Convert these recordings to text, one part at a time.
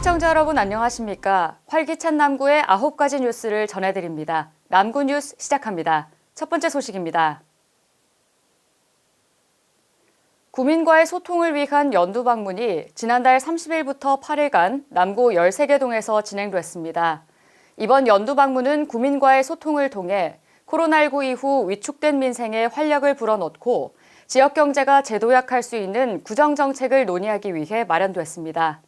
시청자 여러분 안녕하십니까? 활기찬 남구의 9가지 뉴스를 전해드립니다. 남구 뉴스 시작합니다. 첫 번째 소식입니다. 구민과의 소통을 위한 연두 방문이 지난달 30일부터 8일간 남구 13개 동에서 진행됐습니다. 이번 연두 방문은 구민과의 소통을 통해 코로나19 이후 위축된 민생에 활력을 불어넣고 지역 경제가 재도약할 수 있는 구정정책을 논의하기 위해 마련됐습니다.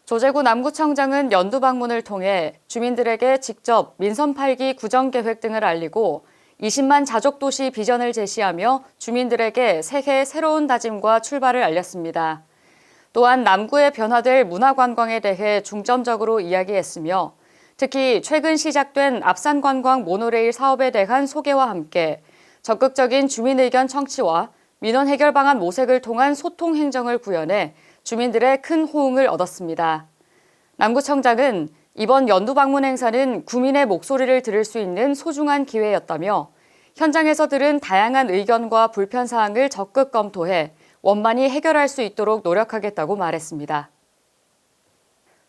조재구 남구청장은 연두 방문을 통해 주민들에게 직접 민선 8기 구정계획 등을 알리고 20만 자족도시 비전을 제시하며 주민들에게 새해 새로운 다짐과 출발을 알렸습니다. 또한 남구에 변화될 문화관광에 대해 중점적으로 이야기했으며 특히 최근 시작된 앞산관광 모노레일 사업에 대한 소개와 함께 적극적인 주민 의견 청취와 민원 해결 방안 모색을 통한 소통 행정을 구현해 주민들의 큰 호응을 얻었습니다. 남구청장은 이번 연두 방문 행사는 구민의 목소리를 들을 수 있는 소중한 기회였다며 현장에서 들은 다양한 의견과 불편사항을 적극 검토해 원만히 해결할 수 있도록 노력하겠다고 말했습니다.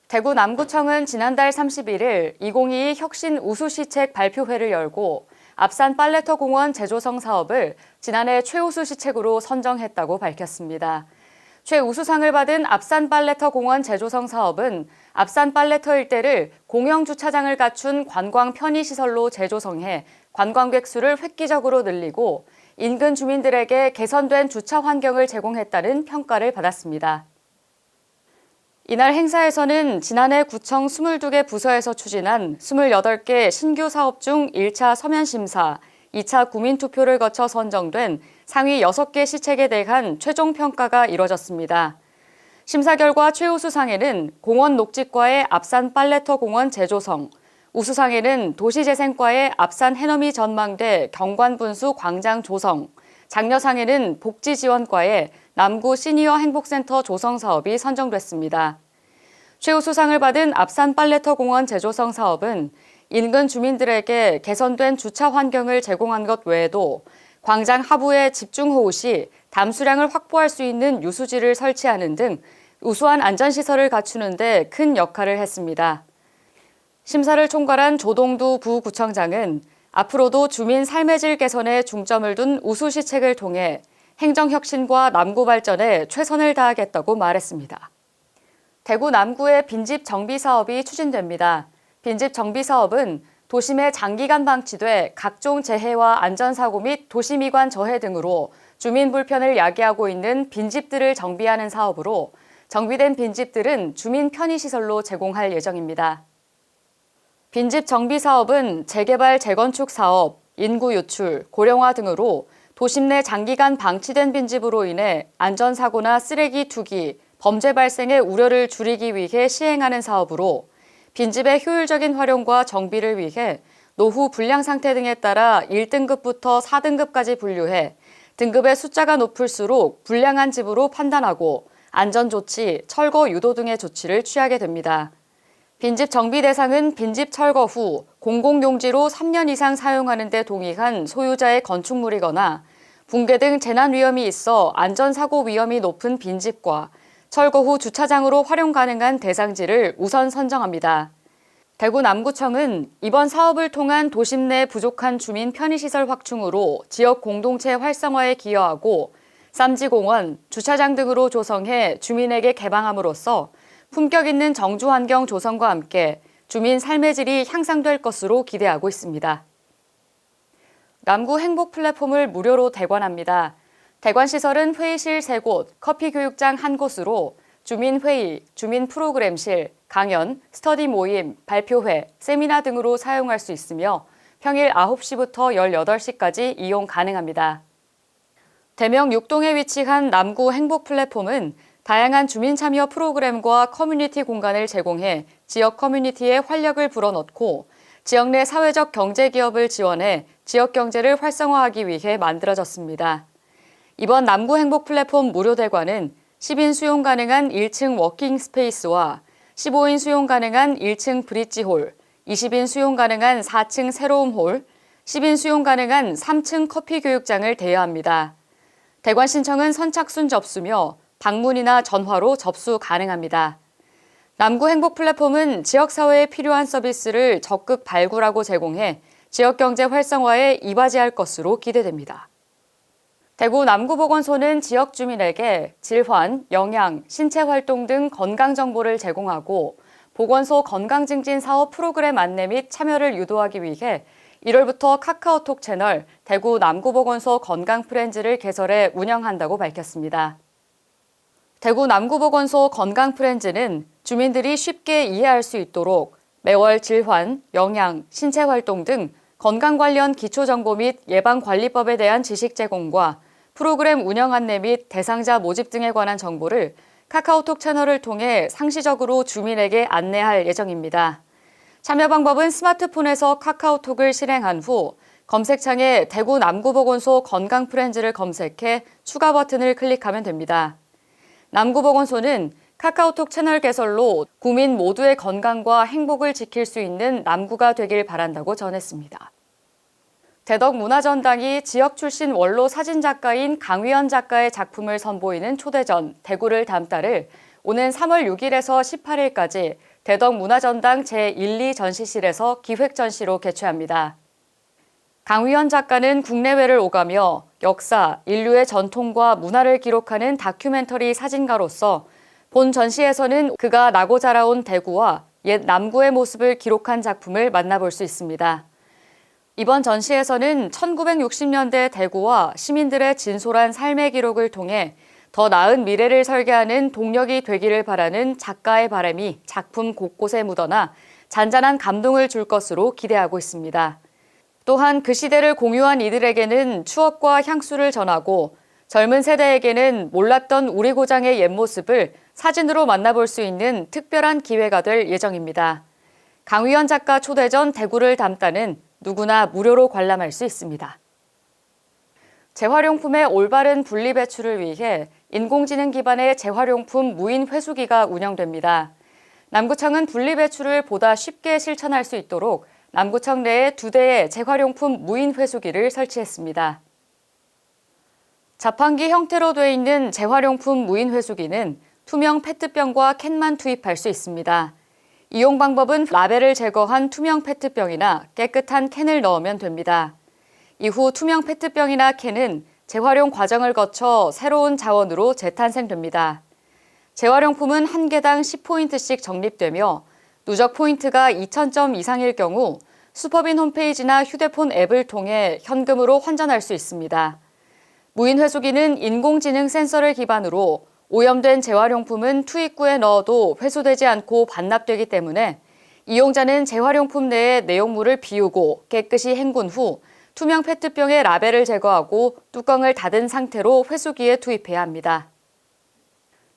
대구 남구청은 지난달 31일 2022 혁신 우수시책 발표회를 열고 앞산 빨래터 공원 재조성 사업을 지난해 최우수 시책으로 선정했다고 밝혔습니다. 최우수상을 받은 앞산 빨래터 공원 재조성 사업은 앞산 빨래터 일대를 공영 주차장을 갖춘 관광 편의시설로 재조성해 관광객 수를 획기적으로 늘리고 인근 주민들에게 개선된 주차 환경을 제공했다는 평가를 받았습니다. 이날 행사에서는 지난해 구청 22개 부서에서 추진한 28개 신규 사업 중 1차 서면 심사, 2차 구민투표를 거쳐 선정된 상위 6개 시책에 대한 최종 평가가 이뤄졌습니다. 심사 결과 최우수상에는 공원 녹지과의 앞산 빨래터 공원 재조성, 우수상에는 도시재생과의 앞산 해넘이 전망대 경관분수 광장 조성, 장려상에는 복지지원과의 남구 시니어 행복센터 조성 사업이 선정됐습니다. 최우수상을 받은 앞산 빨래터 공원 재조성 사업은 인근 주민들에게 개선된 주차 환경을 제공한 것 외에도 광장 하부에 집중호우 시 담수량을 확보할 수 있는 유수지를 설치하는 등 우수한 안전시설을 갖추는 데 큰 역할을 했습니다. 심사를 총괄한 조동두 부구청장은 앞으로도 주민 삶의 질 개선에 중점을 둔 우수시책을 통해 행정혁신과 남구 발전에 최선을 다하겠다고 말했습니다. 대구 남구의 빈집 정비 사업이 추진됩니다. 빈집 정비 사업은 도심에 장기간 방치돼 각종 재해와 안전사고 및 도시미관 저해 등으로 주민 불편을 야기하고 있는 빈집들을 정비하는 사업으로 정비된 빈집들은 주민 편의시설로 제공할 예정입니다. 빈집 정비 사업은 재개발, 재건축 사업, 인구 유출, 고령화 등으로 도심 내 장기간 방치된 빈집으로 인해 안전사고나 쓰레기 투기, 범죄 발생의 우려를 줄이기 위해 시행하는 사업으로 빈집의 효율적인 활용과 정비를 위해 노후 불량 상태 등에 따라 1등급부터 4등급까지 분류해 등급의 숫자가 높을수록 불량한 집으로 판단하고 안전조치, 철거 유도 등의 조치를 취하게 됩니다. 빈집 정비 대상은 빈집 철거 후 공공용지로 3년 이상 사용하는 데 동의한 소유자의 건축물이거나 붕괴 등 재난 위험이 있어 안전사고 위험이 높은 빈집과 철거 후 주차장으로 활용 가능한 대상지를 우선 선정합니다. 대구 남구청은 이번 사업을 통한 도심 내 부족한 주민 편의시설 확충으로 지역 공동체 활성화에 기여하고 쌈지공원, 주차장 등으로 조성해 주민에게 개방함으로써 품격 있는 정주 환경 조성과 함께 주민 삶의 질이 향상될 것으로 기대하고 있습니다. 남구 행복 플랫폼을 무료로 대관합니다. 대관시설은 회의실 3곳, 커피교육장 1곳으로 주민회의, 주민 프로그램실, 강연, 스터디 모임, 발표회, 세미나 등으로 사용할 수 있으며 평일 9시부터 18시까지 이용 가능합니다. 대명 6동에 위치한 남구 행복 플랫폼은 다양한 주민 참여 프로그램과 커뮤니티 공간을 제공해 지역 커뮤니티에 활력을 불어넣고 지역 내 사회적 경제 기업을 지원해 지역 경제를 활성화하기 위해 만들어졌습니다. 이번 남구 행복 플랫폼 무료 대관은 10인 수용 가능한 1층 워킹 스페이스와 15인 수용 가능한 1층 브릿지홀, 20인 수용 가능한 4층 새로움 홀, 10인 수용 가능한 3층 커피 교육장을 대여합니다. 대관 신청은 선착순 접수며 방문이나 전화로 접수 가능합니다. 남구 행복 플랫폼은 지역사회에 필요한 서비스를 적극 발굴하고 제공해 지역경제 활성화에 이바지할 것으로 기대됩니다. 대구 남구보건소는 지역 주민에게 질환, 영양, 신체활동 등 건강정보를 제공하고 보건소 건강증진 사업 프로그램 안내 및 참여를 유도하기 위해 1월부터 카카오톡 채널 대구 남구보건소 건강프렌즈를 개설해 운영한다고 밝혔습니다. 대구 남구보건소 건강프렌즈는 주민들이 쉽게 이해할 수 있도록 매월 질환, 영양, 신체활동 등 건강 관련 기초정보 및 예방관리법에 대한 지식 제공과 프로그램 운영 안내 및 대상자 모집 등에 관한 정보를 카카오톡 채널을 통해 상시적으로 주민에게 안내할 예정입니다. 참여 방법은 스마트폰에서 카카오톡을 실행한 후 검색창에 대구 남구보건소 건강프렌즈를 검색해 추가 버튼을 클릭하면 됩니다. 남구보건소는 카카오톡 채널 개설로 구민 모두의 건강과 행복을 지킬 수 있는 남구가 되길 바란다고 전했습니다. 대덕문화전당이 지역 출신 원로 사진작가인 강위연 작가의 작품을 선보이는 초대전 대구를 담다를 오는 3월 6일에서 18일까지 대덕문화전당 제1, 2 전시실에서 기획전시로 개최합니다. 강위연 작가는 국내외를 오가며 역사, 인류의 전통과 문화를 기록하는 다큐멘터리 사진가로서 본 전시에서는 그가 나고 자라온 대구와 옛 남구의 모습을 기록한 작품을 만나볼 수 있습니다. 이번 전시에서는 1960년대 대구와 시민들의 진솔한 삶의 기록을 통해 더 나은 미래를 설계하는 동력이 되기를 바라는 작가의 바람이 작품 곳곳에 묻어나 잔잔한 감동을 줄 것으로 기대하고 있습니다. 또한 그 시대를 공유한 이들에게는 추억과 향수를 전하고 젊은 세대에게는 몰랐던 우리 고장의 옛 모습을 사진으로 만나볼 수 있는 특별한 기회가 될 예정입니다. 강위연 작가 초대전 대구를 담다는 누구나 무료로 관람할 수 있습니다. 재활용품의 올바른 분리 배출을 위해 인공지능 기반의 재활용품 무인 회수기가 운영됩니다. 남구청은 분리 배출을 보다 쉽게 실천할 수 있도록 남구청 내에 2대의 재활용품 무인 회수기를 설치했습니다. 자판기 형태로 되어 있는 재활용품 무인 회수기는 투명 페트병과 캔만 투입할 수 있습니다. 이용 방법은 라벨을 제거한 투명 페트병이나 깨끗한 캔을 넣으면 됩니다. 이후 투명 페트병이나 캔은 재활용 과정을 거쳐 새로운 자원으로 재탄생됩니다. 재활용품은 한 개당 10포인트씩 적립되며 누적 포인트가 2,000점 이상일 경우 슈퍼빈 홈페이지나 휴대폰 앱을 통해 현금으로 환전할 수 있습니다. 무인 회수기는 인공지능 센서를 기반으로 오염된 재활용품은 투입구에 넣어도 회수되지 않고 반납되기 때문에 이용자는 재활용품 내에 내용물을 비우고 깨끗이 헹군 후 투명 페트병의 라벨을 제거하고 뚜껑을 닫은 상태로 회수기에 투입해야 합니다.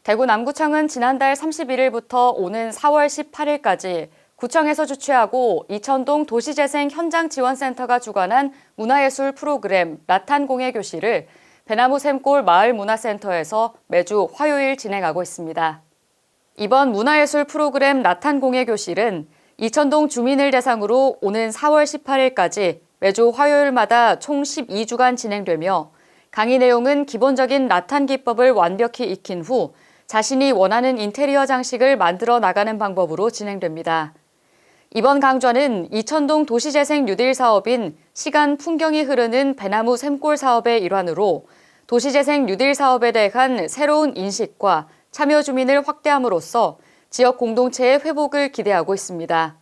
대구 남구청은 지난달 31일부터 오는 4월 18일까지 구청에서 주최하고 이천동 도시재생 현장지원센터가 주관한 문화예술 프로그램 라탄공예 교실을 배나무 샘골 마을문화센터에서 매주 화요일 진행하고 있습니다. 이번 문화예술 프로그램 라탄공예 교실은 이천동 주민을 대상으로 오는 4월 18일까지 매주 화요일마다 총 12주간 진행되며 강의 내용은 기본적인 라탄 기법을 완벽히 익힌 후 자신이 원하는 인테리어 장식을 만들어 나가는 방법으로 진행됩니다. 이번 강좌는 이천동 도시재생 뉴딜 사업인 시간 풍경이 흐르는 배나무 샘골 사업의 일환으로 도시재생 뉴딜 사업에 대한 새로운 인식과 참여 주민을 확대함으로써 지역 공동체의 회복을 기대하고 있습니다.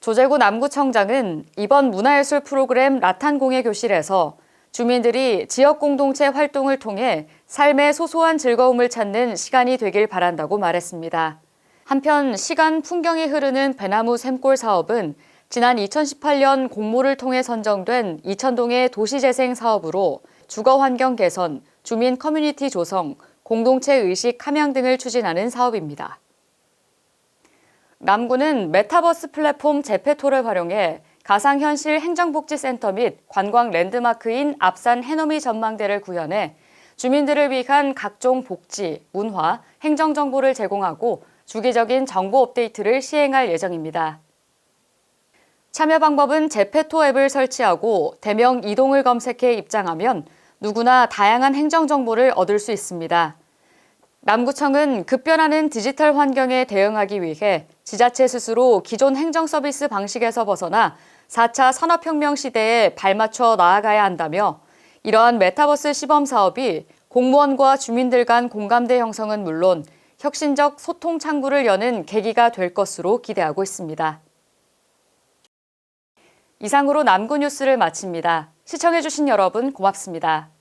조재구 남구청장은 이번 문화예술 프로그램 라탄공예 교실에서 주민들이 지역 공동체 활동을 통해 삶의 소소한 즐거움을 찾는 시간이 되길 바란다고 말했습니다. 한편 시간 풍경이 흐르는 배나무 샘골 사업은 지난 2018년 공모를 통해 선정된 이천동의 도시재생 사업으로 주거 환경 개선, 주민 커뮤니티 조성, 공동체 의식 함양 등을 추진하는 사업입니다. 남구는 메타버스 플랫폼 제페토를 활용해 가상현실 행정복지센터 및 관광 랜드마크인 앞산 해넘이 전망대를 구현해 주민들을 위한 각종 복지, 문화, 행정 정보를 제공하고 주기적인 정보 업데이트를 시행할 예정입니다. 참여 방법은 제페토 앱을 설치하고 대명 이동을 검색해 입장하면 누구나 다양한 행정 정보를 얻을 수 있습니다. 남구청은 급변하는 디지털 환경에 대응하기 위해 지자체 스스로 기존 행정 서비스 방식에서 벗어나 4차 산업혁명 시대에 발맞춰 나아가야 한다며 이러한 메타버스 시범 사업이 공무원과 주민들 간 공감대 형성은 물론 혁신적 소통 창구를 여는 계기가 될 것으로 기대하고 있습니다. 이상으로 남구 뉴스를 마칩니다. 시청해주신 여러분 고맙습니다.